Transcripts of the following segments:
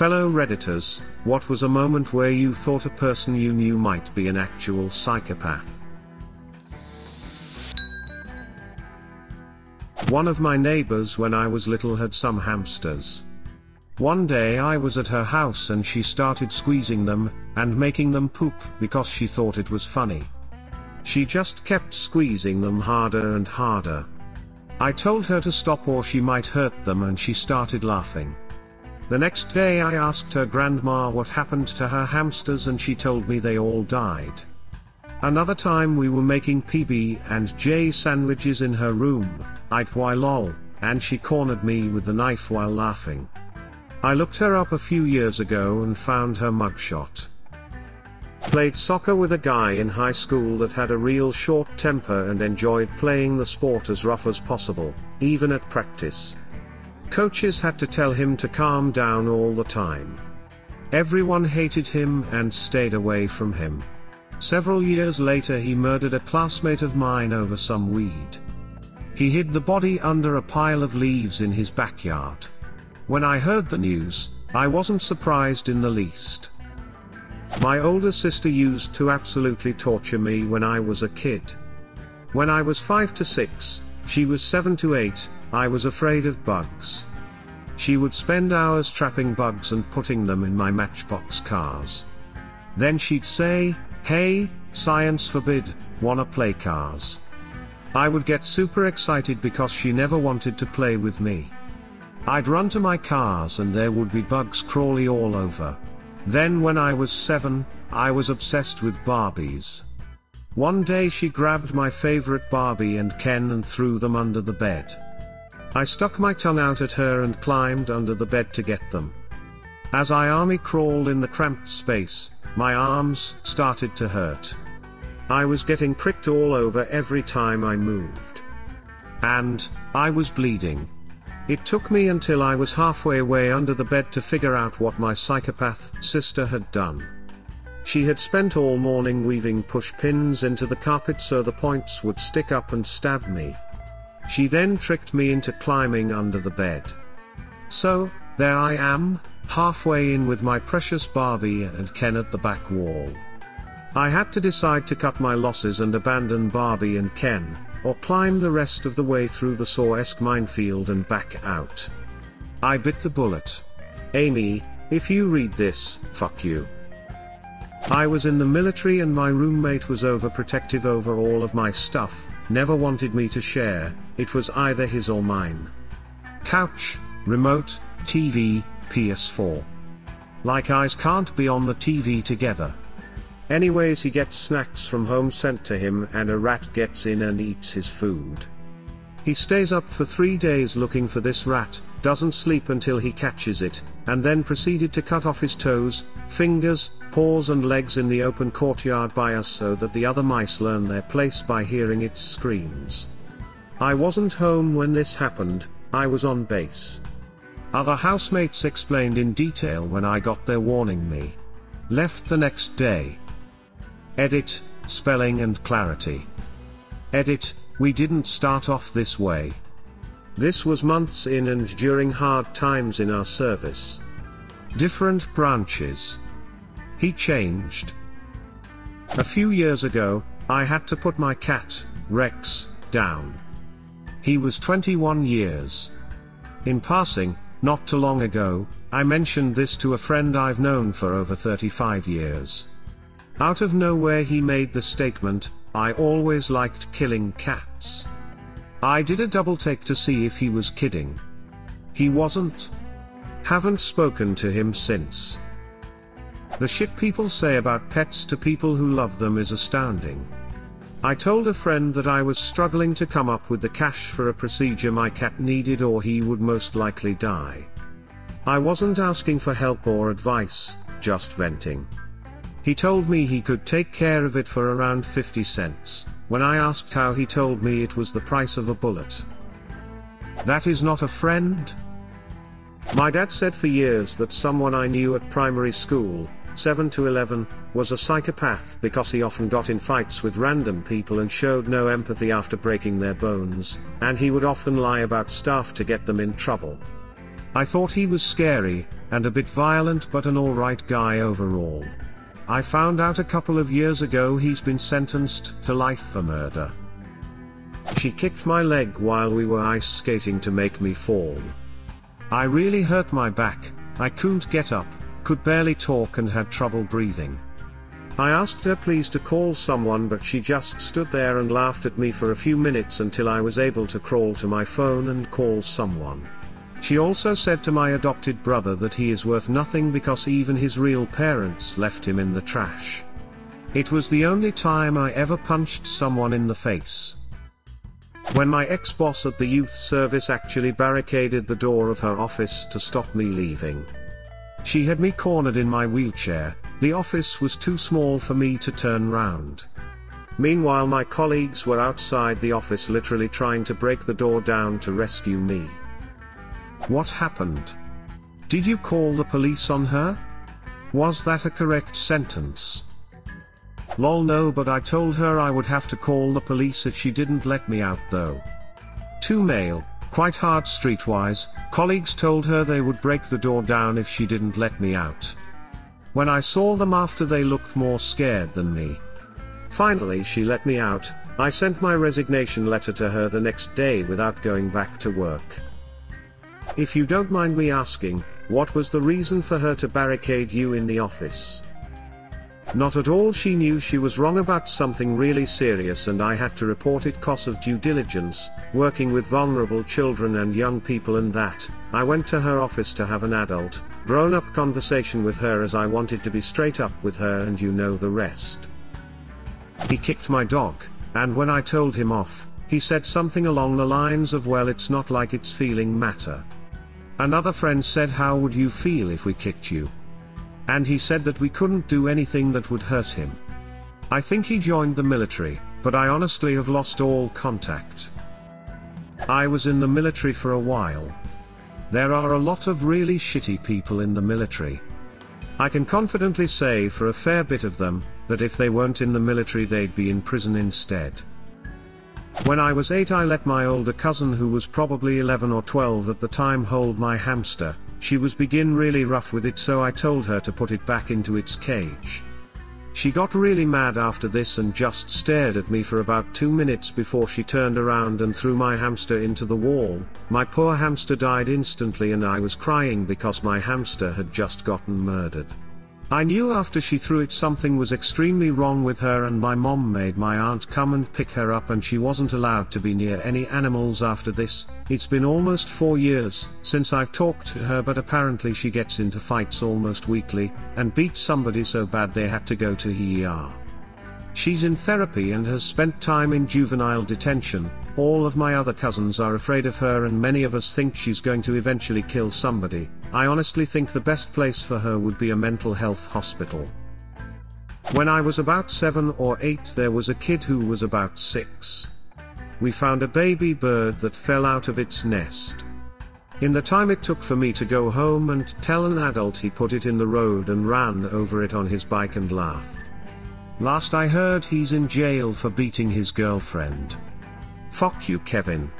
Fellow Redditors, what was a moment where you thought a person you knew might be an actual psychopath? One of my neighbors when I was little had some hamsters. One day I was at her house and she started squeezing them, and making them poop because she thought it was funny. She just kept squeezing them harder and harder. I told her to stop or she might hurt them and she started laughing. The next day I asked her grandma what happened to her hamsters and she told me they all died. Another time we were making PB&J sandwiches in her room, why lol, and she cornered me with the knife while laughing. I looked her up a few years ago and found her mugshot. Played soccer with a guy in high school that had a real short temper and enjoyed playing the sport as rough as possible, even at practice. Coaches had to tell him to calm down all the time. Everyone hated him and stayed away from him. Several years later he murdered a classmate of mine over some weed. He hid the body under a pile of leaves in his backyard. When I heard the news, I wasn't surprised in the least. My older sister used to absolutely torture me when I was a kid. When I was 5 to 6, she was 7 to 8, I was afraid of bugs. She would spend hours trapping bugs and putting them in my Matchbox cars. Then she'd say, "Hey, science forbid, wanna play cars?" I would get super excited because she never wanted to play with me. I'd run to my cars and there would be bugs crawly all over. Then when I was 7, I was obsessed with Barbies. One day she grabbed my favorite Barbie and Ken and threw them under the bed. I stuck my tongue out at her and climbed under the bed to get them. As I army crawled in the cramped space, my arms started to hurt. I was getting pricked all over every time I moved. And I was bleeding. It took me until I was halfway way under the bed to figure out what my psychopath sister had done. She had spent all morning weaving push pins into the carpet so the points would stick up and stab me. She then tricked me into climbing under the bed. So, there I am, halfway in with my precious Barbie and Ken at the back wall. I had to decide to cut my losses and abandon Barbie and Ken, or climb the rest of the way through the Saw-esque minefield and back out. I bit the bullet. Amy, if you read this, fuck you. I was in the military and my roommate was overprotective over all of my stuff, never wanted me to share, it was either his or mine. Couch, remote, TV, PS4. Like eyes can't be on the TV together. Anyways, he gets snacks from home sent to him and a rat gets in and eats his food. He stays up for 3 days looking for this rat, doesn't sleep until he catches it, and then proceeded to cut off his toes, fingers, paws and legs in the open courtyard by us so that the other mice learn their place by hearing its screams. I wasn't home when this happened, I was on base. Other housemates explained in detail when I got there warning me. Left the next day. Edit, spelling and clarity. Edit, we didn't start off this way. This was months in and during hard times in our service. Different branches. He changed. A few years ago, I had to put my cat, Rex, down. He was 21 years. In passing, not too long ago, I mentioned this to a friend I've known for over 35 years. Out of nowhere he made the statement, "I always liked killing cats." I did a double take to see if he was kidding. He wasn't. Haven't spoken to him since. The shit people say about pets to people who love them is astounding. I told a friend that I was struggling to come up with the cash for a procedure my cat needed or he would most likely die. I wasn't asking for help or advice, just venting. He told me he could take care of it for around 50 cents. When I asked how, he told me it was the price of a bullet. That is not a friend? My dad said for years that someone I knew at primary school, 7 to 11, was a psychopath because he often got in fights with random people and showed no empathy after breaking their bones, and he would often lie about stuff to get them in trouble. I thought he was scary, and a bit violent, but an alright guy overall. I found out a couple of years ago he's been sentenced to life for murder. She kicked my leg while we were ice skating to make me fall. I really hurt my back. I couldn't get up, could barely talk, and had trouble breathing. I asked her please to call someone, but she just stood there and laughed at me for a few minutes until I was able to crawl to my phone and call someone. She also said to my adopted brother that he is worth nothing because even his real parents left him in the trash. It was the only time I ever punched someone in the face. When my ex-boss at the youth service actually barricaded the door of her office to stop me leaving. She had me cornered in my wheelchair. The office was too small for me to turn round. Meanwhile, my colleagues were outside the office literally trying to break the door down to rescue me. What happened? Did you call the police on her? Was that a correct sentence? Lol, no, but I told her I would have to call the police if she didn't let me out though. 2 male, quite hard streetwise, colleagues told her they would break the door down if she didn't let me out. When I saw them after, they looked more scared than me. Finally she let me out. I sent my resignation letter to her the next day without going back to work. If you don't mind me asking, what was the reason for her to barricade you in the office? Not at all. She knew she was wrong about something really serious, and I had to report it cause of due diligence, working with vulnerable children and young people, and that I went to her office to have an adult, grown-up conversation with her, as I wanted to be straight up with her, and you know the rest. He kicked my dog, and when I told him off, he said something along the lines of, well, it's not like it's feeling matter. Another friend said, how would you feel if we kicked you? And he said that we couldn't do anything that would hurt him. I think he joined the military, but I honestly have lost all contact. I was in the military for a while. There are a lot of really shitty people in the military. I can confidently say for a fair bit of them, that if they weren't in the military they'd be in prison instead. When I was 8, I let my older cousin, who was probably 11 or 12 at the time, hold my hamster. She was begin really rough with it, so I told her to put it back into its cage. She got really mad after this and just stared at me for about 2 minutes before she turned around and threw my hamster into the wall. My poor hamster died instantly, and I was crying because my hamster had just gotten murdered. I knew after she threw it something was extremely wrong with her, and my mom made my aunt come and pick her up, and she wasn't allowed to be near any animals after this. It's been almost 4 years since I've talked to her, but apparently she gets into fights almost weekly, and beat somebody so bad they had to go to ER. She's in therapy and has spent time in juvenile detention. All of my other cousins are afraid of her, and many of us think she's going to eventually kill somebody. I honestly think the best place for her would be a mental health hospital. When I was about 7 or 8, there was a kid who was about 6. We found a baby bird that fell out of its nest. In the time it took for me to go home and tell an adult, he put it in the road and ran over it on his bike and laughed. Last I heard, he's in jail for beating his girlfriend. Fuck you, Kevin.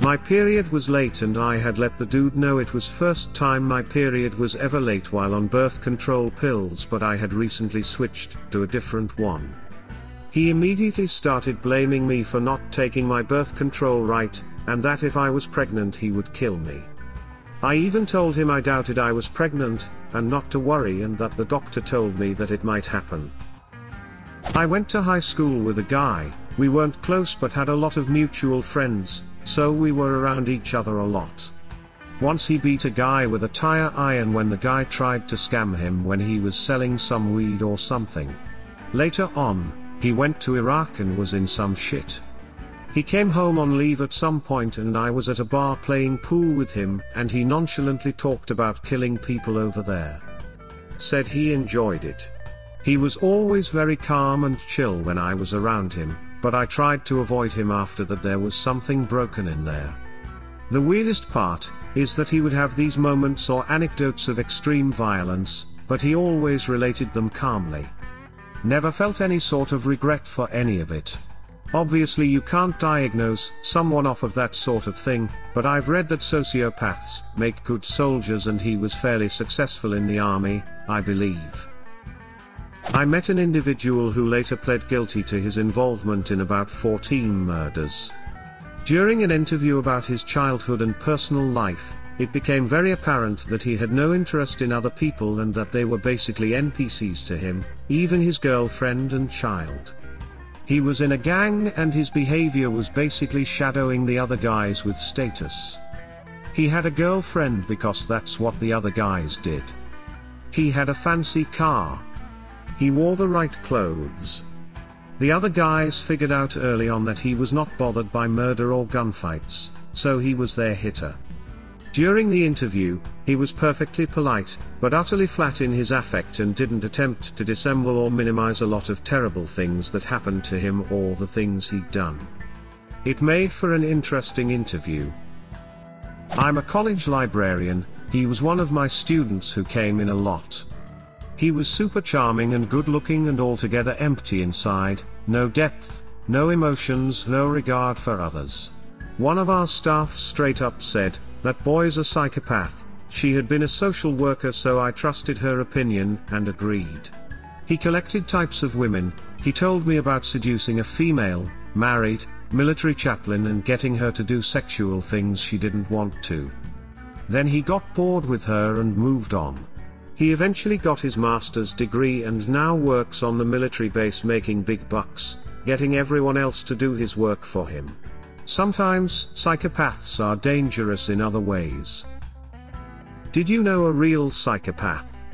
My period was late, and I had let the dude know it was first time my period was ever late while on birth control pills, but I had recently switched to a different one. He immediately started blaming me for not taking my birth control right, and that if I was pregnant he would kill me. I even told him I doubted I was pregnant, and not to worry, and that the doctor told me that it might happen. I went to high school with a guy. We weren't close but had a lot of mutual friends, so we were around each other a lot. Once he beat a guy with a tire iron when the guy tried to scam him when he was selling some weed or something. Later on, he went to Iraq and was in some shit. He came home on leave at some point, and I was at a bar playing pool with him, and he nonchalantly talked about killing people over there. Said he enjoyed it. He was always very calm and chill when I was around him, but I tried to avoid him after that. There was something broken in there. The weirdest part is that he would have these moments or anecdotes of extreme violence, but he always related them calmly. Never felt any sort of regret for any of it. Obviously you can't diagnose someone off of that sort of thing, but I've read that sociopaths make good soldiers, and he was fairly successful in the army, I believe. I met an individual who later pled guilty to his involvement in about 14 murders. During an interview about his childhood and personal life, it became very apparent that he had no interest in other people and that they were basically NPCs to him, even his girlfriend and child. He was in a gang and his behavior was basically shadowing the other guys with status. He had a girlfriend because that's what the other guys did. He had a fancy car. He wore the right clothes. The other guys figured out early on that he was not bothered by murder or gunfights, so he was their hitter. During the interview, he was perfectly polite, but utterly flat in his affect and didn't attempt to dissemble or minimize a lot of terrible things that happened to him or the things he'd done. It made for an interesting interview. I'm a college librarian. He was one of my students who came in a lot. He was super charming and good looking and altogether empty inside, no depth, no emotions, no regard for others. One of our staff straight up said, "That boy's a psychopath." She had been a social worker, so I trusted her opinion and agreed. He collected types of women. He told me about seducing a female, married, military chaplain and getting her to do sexual things she didn't want to. Then he got bored with her and moved on. He eventually got his master's degree and now works on the military base making big bucks, getting everyone else to do his work for him. Sometimes, psychopaths are dangerous in other ways. Did you know a real psychopath?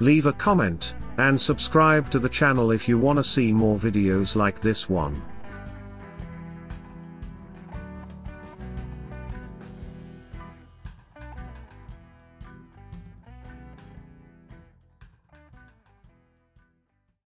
Leave a comment, and subscribe to the channel if you want to see more videos like this one.